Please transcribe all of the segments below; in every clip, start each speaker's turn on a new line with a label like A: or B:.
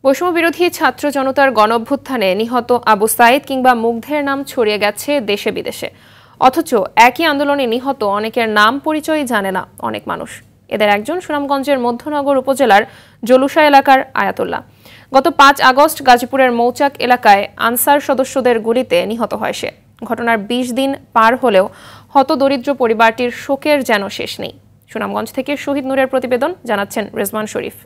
A: বৈষম্য বিরোধী ছাত্র জনতার গণঅভ্যুত্থানে নিহত আবু সাইদ কিংবা মুগ্ধের নাম ছড়িয়ে গেছে দেশে বিদেশে। অথচ একই আন্দোলনে নিহত অনেকের নাম পরিচয় জানে না অনেক মানুষ। এদের একজন সুনামগঞ্জের মধ্যনগর উপজেলার জলুসা এলাকার আয়াতুল্লাহ। গত ৫ আগস্ট গাজীপুরের মৌচাক এলাকায় আনসার সদস্যদের গুলিতে নিহত হয় সে। ঘটনার ২০ দিন পার হলেও হতদরিদ্র পরিবারটির শোকের যেন শেষ নেই। সুনামগঞ্জ থেকে শহীদ নূরের প্রতিবেদন, জানাচ্ছেন রেজওয়ান শরীফ।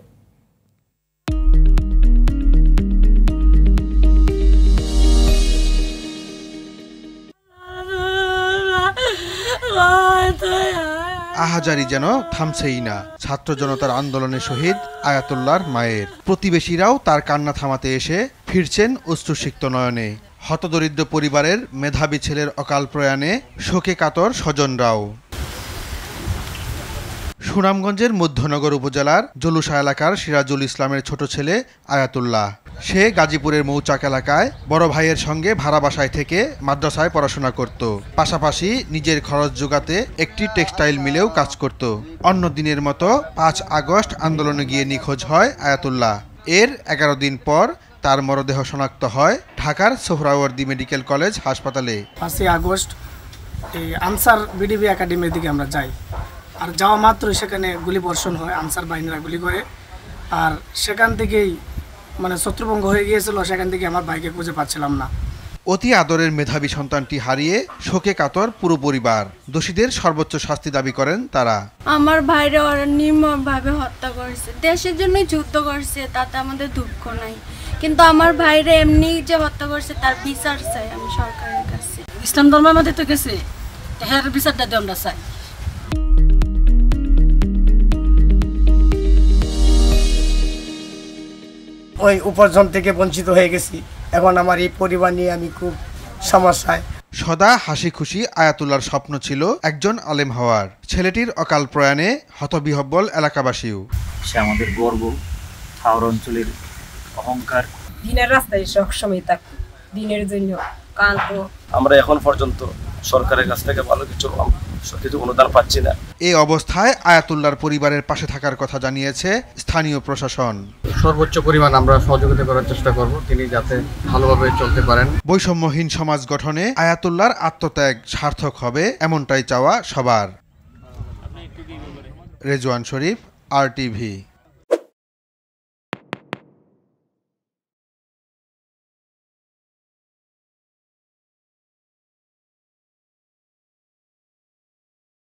B: আহাজারি যেন থামছেই না। ছাত্র জনতার আন্দোলনে শহীদ আয়াতুল্লাহর মায়ের। প্রতিবেশীরাও তার কান্না থামাতে এসে ফিরছেন অশ্রুসিক্ত নয়নে। হতদরিদ্র পরিবারের মেধাবী ছেলের অকাল প্রয়াণে শোকে কাতর স্বজনরাও। সুনামগঞ্জের মধ্যনগর উপজেলার জলুসা এলাকার সিরাজুল ইসলামের ছোট ছেলে আয়াতুল্লাহ। সে গাজীপুরের মৌচাক এলাকায় বড় ভাইয়ের সঙ্গে ভাড়া বাসায় থেকে মাদ্রাসায় পড়াশোনা করত। পাশাপাশি নিজের খরচ জোগাতে একটি টেক্সটাইল মিলেও কাজ করত। অন্য দিনের মতো ৫ আগস্ট আন্দোলনে গিয়ে নিখোঁজ হয় আয়াতুল্লাহ। এর ১১ দিন পর তার মরদেহ শনাক্ত হয় ঢাকার সোহরাওয়ার্দী মেডিকেল কলেজ হাসপাতালে।
C: ৫ আগস্ট আনসার বিডিবি একাডেমির দিকে আমরা যাই, আর যাওয়া মাত্র সেখানে গুলিবর্ষণ হয়, আনসার বাহিনীরা গুলি করে। আর সেখান থেকেই শত্রুভঙ্গ হয়ে গিয়েছিল। সেখান থেকে আমার ভাইকে খুঁজে পাচ্ছিলাম না।
B: অতি আদরের মেধাবী সন্তানটি হারিয়ে শোকে কাতর পুরো পরিবার। দোষীদের সর্বোচ্চ শাস্তি দাবি করেন তারা।
D: আমার ভাইরা ওরা নির্মমভাবে হত্যা করেছে, দেশের জন্যই যুদ্ধ করছে, তাতে আমাদের দুঃখ নাই। কিন্তু আমার ভাইরা এমনি যে হত্যা করছে তার বিচার চাই আমি সরকারের কাছে।
E: ইসলাম ধর্মের মধ্যে তো গেছে, এর বিচারটা দিয়ে আমরা চাই।
C: ওই উপার্জন থেকে বঞ্চিত হয়ে গেছি। এখন আমার এই পরিবার নিয়ে আমি খুব সমস্যায়।
B: সদা হাসি খুশি আয়াতুল্লাহর স্বপ্ন ছিল একজন আলেম হওয়ার। ছেলেটির অকাল প্রয়াণে হতবিহ্বল এলাকাবাসীও।
F: সে আমাদের গর্ব, হাওড় অঞ্চলের অহংকার।
G: দিনের রাস্তায় সবসময় থাকত, দিনের জন্য কান্ত।
F: আমরা এখন পর্যন্ত সরকারের কাছ থেকে ভালো কিছু অনুদান পাচ্ছি না।
B: এই অবস্থায় আয়াতুল্লাহর পরিবারের পাশে থাকার কথা জানিয়েছে স্থানীয় প্রশাসন।
H: সর্বোচ্চ পরিমাণ আমরা সহযোগিতা করার চেষ্টা করব, তিনি যাতে ভালোভাবে চলতে পারেন।
B: বৈষম্যহীন সমাজ গঠনে আয়াতুল্লাহর আত্মত্যাগ সার্থক হবে, এমনটাই চাওয়া সবার। রেজওয়ান শরীফ, RTV।